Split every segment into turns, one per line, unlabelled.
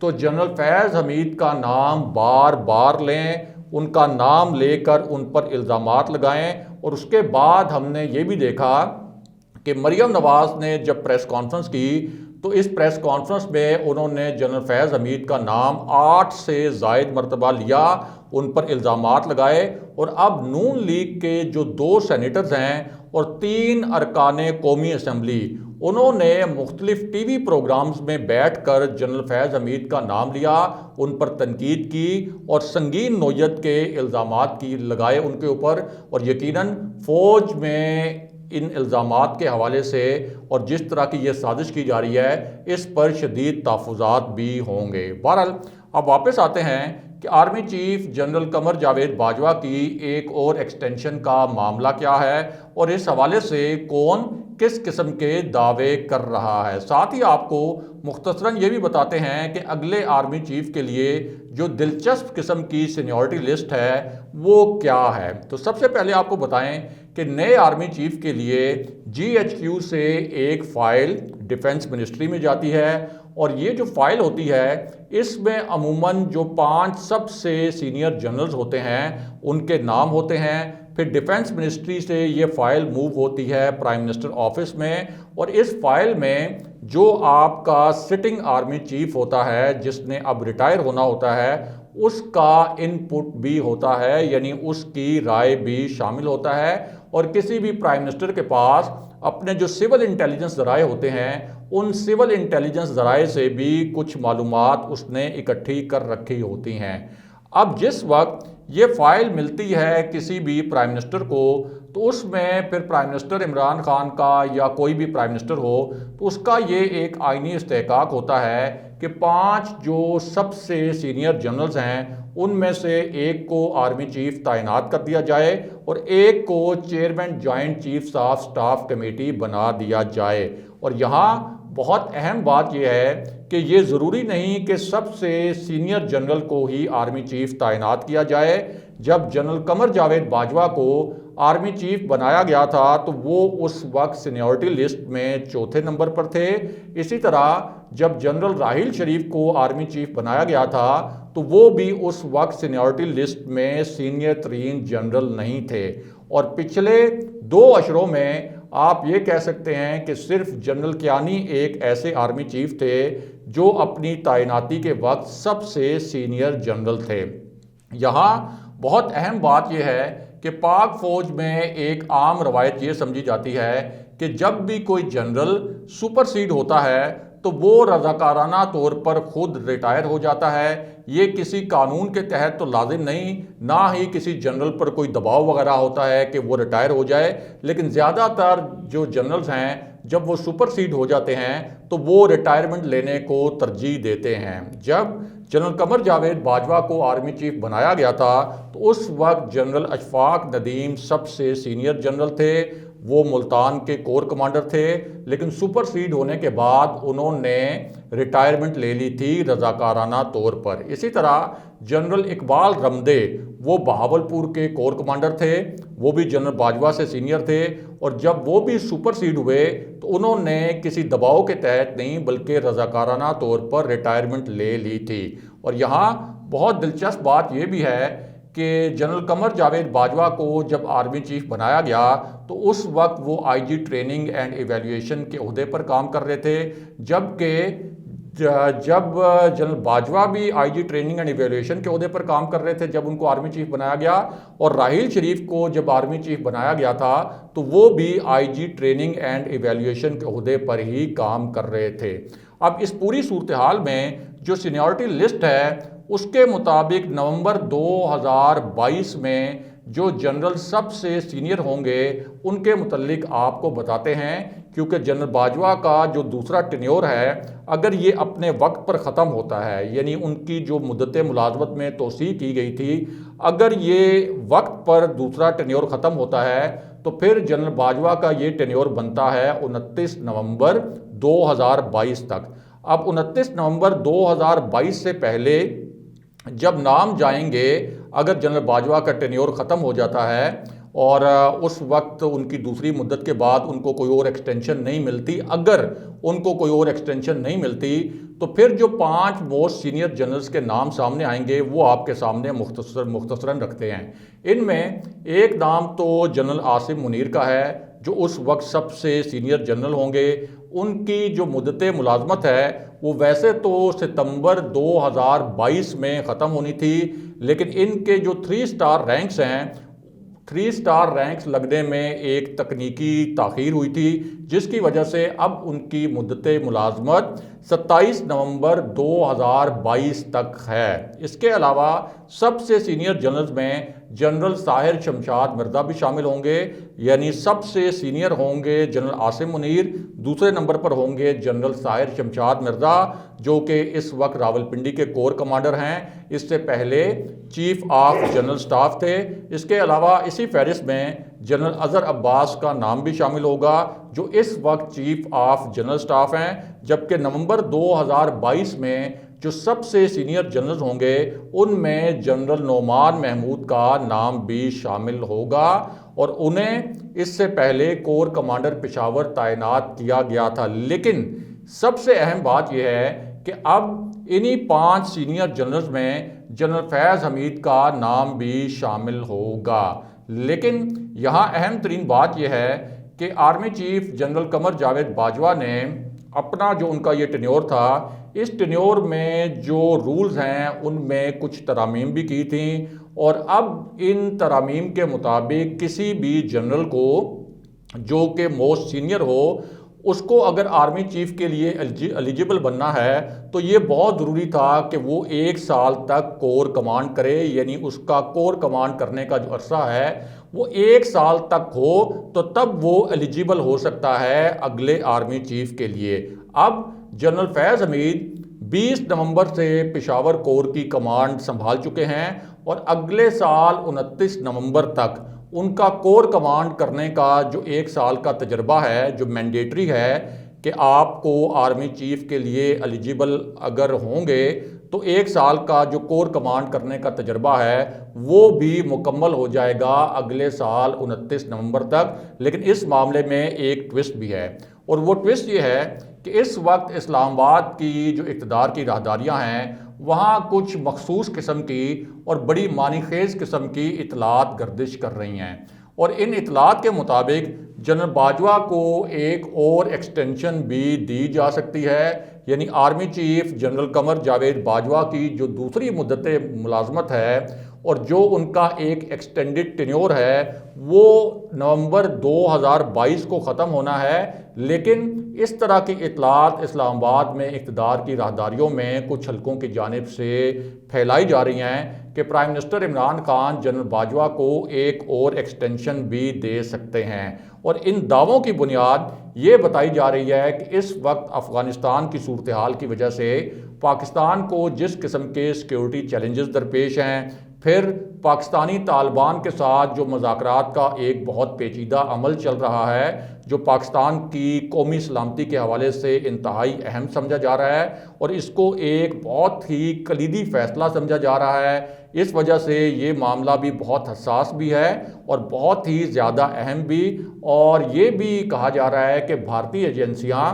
تو جنرل فیض حمید کا نام بار بار لیں، ان کا نام لے کر ان پر الزامات لگائیں۔ اور اس کے بعد ہم نے یہ بھی دیکھا کہ مریم نواز نے جب پریس کانفرنس کی تو اس پریس کانفرنس میں انہوں نے جنرل فیض حمید کا نام 8 سے زائد مرتبہ لیا، ان پر الزامات لگائے۔ اور اب نون لیگ کے جو 2 سینیٹرز ہیں اور 3 ارکان قومی اسمبلی، انہوں نے مختلف ٹی وی پروگرامز میں بیٹھ کر جنرل فیض حمید کا نام لیا، ان پر تنقید کی اور سنگین نوعیت کے الزامات کی لگائے ان کے اوپر۔ اور یقیناً فوج میں ان الزامات کے حوالے سے اور جس طرح کی یہ سازش کی جا رہی ہے اس پر شدید تحفظات بھی ہوں گے۔ بہرحال اب واپس آتے ہیں کہ army chief general Qamar Javed Bajwa کی ایک اور ایکسٹینشن کا معاملہ کیا ہے اور اس حوالے سے کون کس قسم کے دعوے کر رہا ہے۔ ساتھ ہی آپ کو مختصراً یہ بھی بتاتے ہیں کہ اگلے آرمی چیف کے لیے جو دلچسپ قسم کی سینیورٹی لسٹ ہے وہ کیا ہے۔ تو سب سے پہلے آپ کو بتائیں کہ نئے آرمی چیف کے لیے GHQ سے ایک فائل ڈیفنس منسٹری میں جاتی ہے اور یہ جو فائل ہوتی ہے اس میں عموماً جو 5 سب سے سینئر جنرلز ہوتے ہیں ان کے نام ہوتے ہیں۔ پھر ڈیفنس منسٹری سے یہ فائل موو ہوتی ہے پرائم منسٹر آفس میں، اور اس فائل میں جو آپ کا سٹنگ آرمی چیف ہوتا ہے جس نے اب ریٹائر ہونا ہوتا ہے اس کا ان پٹ بھی ہوتا ہے، یعنی اس کی رائے بھی شامل ہوتا ہے۔ اور کسی بھی پرائم منسٹر کے پاس اپنے جو سول انٹیلیجنس ذرائع ہوتے ہیں ان سول انٹیلیجنس ذرائع سے بھی کچھ معلومات اس نے اکٹھی کر رکھی ہوتی ہیں۔ اب جس وقت یہ فائل ملتی ہے کسی بھی پرائم منسٹر کو تو اس میں پھر پرائم منسٹر عمران خان کا یا کوئی بھی پرائم منسٹر ہو تو اس کا یہ ایک آئینی استحقاق ہوتا ہے کہ 5 جو سب سے سینئر جنرلز ہیں ان میں سے ایک کو آرمی چیف تعینات کر دیا جائے اور ایک کو chairman joint chiefs of staff committee بنا دیا جائے۔ اور یہاں بہت اہم بات یہ ہے کہ یہ ضروری نہیں کہ سب سے سینئر جنرل کو ہی آرمی چیف تعینات کیا جائے۔ جب جنرل قمر جاوید باجوہ کو آرمی چیف بنایا گیا تھا تو وہ اس وقت سینیورٹی لسٹ میں 4تھے نمبر پر تھے۔ اسی طرح جب جنرل راحیل شریف کو آرمی چیف بنایا گیا تھا تو وہ بھی اس وقت سینیورٹی لسٹ میں سینئر ترین جنرل نہیں تھے۔ اور پچھلے 2 عشروں میں آپ یہ کہہ سکتے ہیں کہ صرف جنرل کیانی ایک ایسے آرمی چیف تھے جو اپنی تعیناتی کے وقت سب سے سینئر جنرل تھے۔ یہاں بہت اہم بات یہ ہے کہ پاک فوج میں ایک عام روایت یہ سمجھی جاتی ہے کہ جب بھی کوئی جنرل سپر سیڈ ہوتا ہے تو وہ رضاکارانہ طور پر خود ریٹائر ہو جاتا ہے۔ یہ کسی قانون کے تحت تو لازم نہیں، نہ ہی کسی جنرل پر کوئی دباؤ وغیرہ ہوتا ہے کہ وہ ریٹائر ہو جائے، لیکن زیادہ تر جو جنرلز ہیں جب وہ سپر سیڈ ہو جاتے ہیں تو وہ ریٹائرمنٹ لینے کو ترجیح دیتے ہیں۔ جب جنرل قمر جاوید باجوہ کو آرمی چیف بنایا گیا تھا تو اس وقت جنرل اشفاق ندیم سب سے سینئر جنرل تھے، وہ ملتان کے کور کمانڈر تھے، لیکن سپر سیڈ ہونے کے بعد انہوں نے ریٹائرمنٹ لے لی تھی رضاکارانہ طور پر۔ اسی طرح جنرل اقبال رمدے وہ بہاولپور کے کور کمانڈر تھے، وہ بھی جنرل باجوہ سے سینئر تھے، اور جب وہ بھی سپر سیڈ ہوئے تو انہوں نے کسی دباؤ کے تحت نہیں بلکہ رضاکارانہ طور پر ریٹائرمنٹ لے لی تھی۔ اور یہاں بہت دلچسپ بات یہ بھی ہے کہ جنرل قمر جاوید باجوہ کو جب آرمی چیف بنایا گیا تو اس وقت وہ IG ٹریننگ اینڈ ایویلیویشن کے عہدے پر کام کر رہے تھے، جبکہ جب جنرل باجوہ بھی IG ٹریننگ اینڈ ایویلیویشن کے عہدے پر کام کر رہے تھے جب ان کو آرمی چیف بنایا گیا، اور راحیل شریف کو جب آرمی چیف بنایا گیا تھا تو وہ بھی IG ٹریننگ اینڈ ایویلیویشن کے عہدے پر ہی کام کر رہے تھے۔ اب اس پوری صورتحال میں جو سینیورٹی لسٹ ہے اس کے مطابق نومبر 2022 میں جو جنرل سب سے سینئر ہوں گے ان کے متعلق آپ کو بتاتے ہیں، کیونکہ جنرل باجوہ کا جو دوسرا ٹینیور ہے اگر یہ اپنے وقت پر ختم ہوتا ہے، یعنی ان کی جو مدت ملازمت میں توسیع کی گئی تھی اگر یہ وقت پر دوسرا ٹینیور ختم ہوتا ہے تو پھر جنرل باجوہ کا یہ ٹینیور بنتا ہے 29 نومبر 2022 تک۔ اب 29 نومبر 2022 سے پہلے جب نام جائیں گے اگر جنرل باجوہ کا ٹینیور ختم ہو جاتا ہے اور اس وقت ان کی دوسری مدت کے بعد ان کو کوئی اور ایکسٹینشن نہیں ملتی، اگر ان کو کوئی اور ایکسٹینشن نہیں ملتی تو پھر جو 5 موسٹ سینئر جنرلز کے نام سامنے آئیں گے وہ آپ کے سامنے مختصراً رکھتے ہیں۔ ان میں ایک نام تو جنرل عاصم منیر کا ہے جو اس وقت سب سے سینئر جنرل ہوں گے۔ ان کی جو مدت ملازمت ہے وہ ویسے تو ستمبر 2022 میں ختم ہونی تھی، لیکن ان کے جو 3 سٹار رینکس ہیں، 3 سٹار رینکس لگنے میں ایک تکنیکی تاخیر ہوئی تھی، جس کی وجہ سے اب ان کی مدت ملازمت 27 نومبر 2022 تک ہے۔ اس کے علاوہ سب سے سینئر جنرلز میں جنرل طاہر شمشاد مرزا بھی شامل ہوں گے، یعنی سب سے سینئر ہوں گے جنرل عاصم منیر، دوسرے نمبر پر ہوں گے جنرل طاہر شمشاد مرزا جو کہ اس وقت راولپنڈی کے کور کمانڈر ہیں، اس سے پہلے چیف آف جنرل سٹاف تھے۔ اس کے علاوہ اسی فہرست میں جنرل اظہر عباس کا نام بھی شامل ہوگا جو اس وقت چیف آف جنرل سٹاف ہیں، جبکہ نومبر 2022 میں جو سب سے سینئر جنرل ہوں گے ان میں جنرل نعمان محمود کا نام بھی شامل ہوگا، اور انہیں اس سے پہلے کور کمانڈر پشاور تعینات کیا گیا تھا۔ لیکن سب سے اہم بات یہ ہے کہ اب انہی 5 سینئر جنرلز میں جنرل فیض حمید کا نام بھی شامل ہوگا۔ لیکن یہاں اہم ترین بات یہ ہے کہ army chief general Qamar Javed Bajwa نے اپنا جو ان کا یہ ٹینیور تھا، اس ٹینیور میں جو رولز ہیں ان میں کچھ ترامیم بھی کی تھیں، اور اب ان ترامیم کے مطابق کسی بھی جنرل کو جو کہ موسٹ سینئر ہو، اس کو اگر آرمی چیف کے لیے ایلیجیبل بننا ہے تو یہ بہت ضروری تھا کہ وہ 1 سال تک کور کمانڈ کرے، یعنی اس کا کور کمانڈ کرنے کا جو عرصہ ہے وہ 1 سال تک ہو، تو تب وہ ایلیجیبل ہو سکتا ہے اگلے آرمی چیف کے لیے۔ اب جنرل فیض حمید 20 نومبر سے پشاور کور کی کمانڈ سنبھال چکے ہیں، اور اگلے سال 29 نومبر تک ان کا کور کمانڈ کرنے کا جو 1 سال کا تجربہ ہے، جو مینڈیٹری ہے کہ آپ کو آرمی چیف کے لیے ایلیجیبل اگر ہوں گے تو 1 سال کا جو کور کمانڈ کرنے کا تجربہ ہے وہ بھی مکمل ہو جائے گا اگلے سال 29 نومبر تک۔ لیکن اس معاملے میں ایک ٹوسٹ بھی ہے، اور وہ ٹوسٹ یہ ہے کہ اس وقت اسلام آباد کی جو اقتدار کی راہداریاں ہیں وہاں کچھ مخصوص قسم کی اور بڑی معنی خیز قسم کی اطلاعات گردش کر رہی ہیں، اور ان اطلاعات کے مطابق جنرل باجوہ کو ایک اور ایکسٹینشن بھی دی جا سکتی ہے، یعنی army chief general Qamar Javed Bajwa کی جو دوسری مدت ملازمت ہے اور جو ان کا ایک ایکسٹینڈڈ ٹینیور ہے وہ نومبر 2022 کو ختم ہونا ہے، لیکن اس طرح کی اطلاعات اسلام آباد میں اقتدار کی راہداریوں میں کچھ حلقوں کی جانب سے پھیلائی جا رہی ہیں کہ prime minister Imran Khan general Bajwa کو ایک اور ایکسٹینشن بھی دے سکتے ہیں، اور ان دعووں کی بنیاد یہ بتائی جا رہی ہے کہ اس وقت افغانستان کی صورتحال کی وجہ سے پاکستان کو جس قسم کے سیکیورٹی چیلنجز درپیش ہیں، پھر پاکستانی طالبان کے ساتھ جو مذاکرات کا ایک بہت پیچیدہ عمل چل رہا ہے جو پاکستان کی قومی سلامتی کے حوالے سے انتہائی اہم سمجھا جا رہا ہے، اور اس کو ایک بہت ہی کلیدی فیصلہ سمجھا جا رہا ہے، اس وجہ سے یہ معاملہ بھی بہت حساس بھی ہے اور بہت ہی زیادہ اہم بھی، اور یہ بھی کہا جا رہا ہے کہ بھارتی ایجنسیاں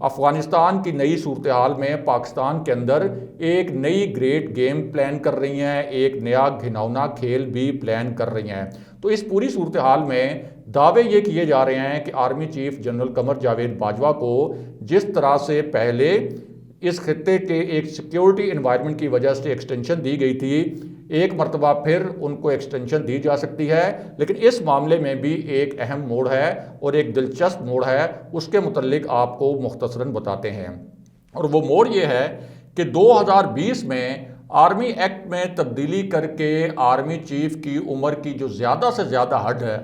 افغانستان کی نئی صورتحال میں پاکستان کے اندر ایک نئی گریٹ گیم پلان کر رہی ہیں، ایک نیا گھناؤنا کھیل بھی پلان کر رہی ہیں۔ تو اس پوری صورتحال میں دعوے یہ کیے جا رہے ہیں کہ army chief general Qamar Javed Bajwa کو جس طرح سے پہلے اس خطے کے ایک سیکیورٹی انوائرمنٹ کی وجہ سے ایکسٹینشن دی گئی تھی، ایک مرتبہ پھر ان کو ایکسٹینشن دی جا سکتی ہے، لیکن اس معاملے میں بھی ایک اہم موڑ ہے اور ایک دلچسپ موڑ ہے، اس کے متعلق آپ کو مختصراً بتاتے ہیں۔ اور وہ موڑ یہ ہے کہ 2020 میں آرمی ایکٹ میں تبدیلی کر کے آرمی چیف کی عمر کی جو زیادہ سے زیادہ حد ہے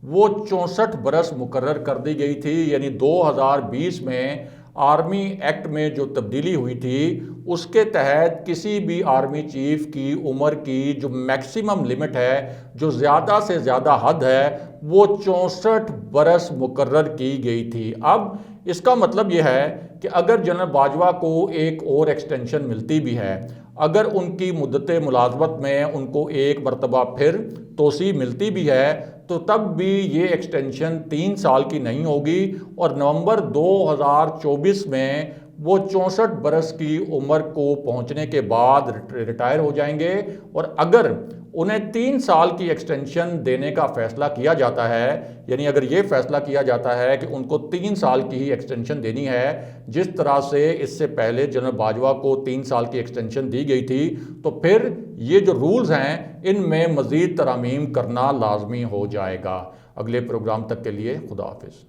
وہ 64 برس مقرر کر دی گئی تھی، یعنی 2020 میں آرمی ایکٹ میں جو تبدیلی ہوئی تھی اس کے تحت کسی بھی آرمی چیف کی عمر کی جو میکسیمم لمٹ ہے، جو زیادہ سے زیادہ حد ہے، وہ 64 برس مقرر کی گئی تھی۔ اب اس کا مطلب یہ ہے کہ اگر جنرل باجوہ کو ایک اور ایکسٹینشن ملتی بھی ہے، اگر ان کی مدت ملازمت میں ان کو ایک مرتبہ پھر توسیع ملتی بھی ہے، تو تب بھی یہ ایکسٹینشن 3 سال کی نہیں ہوگی اور نومبر 2024 میں وہ 64 برس کی عمر کو پہنچنے کے بعد ریٹائر ہو جائیں گے۔ اور اگر انہیں 3 سال کی ایکسٹینشن دینے کا فیصلہ کیا جاتا ہے، یعنی اگر یہ فیصلہ کیا جاتا ہے کہ ان کو 3 سال کی ہی ایکسٹینشن دینی ہے، جس طرح سے اس سے پہلے جنرل باجوہ کو 3 سال کی ایکسٹینشن دی گئی تھی، تو پھر یہ جو رولز ہیں ان میں مزید ترامیم کرنا لازمی ہو جائے گا۔ اگلے پروگرام تک کے لیے خدا حافظ۔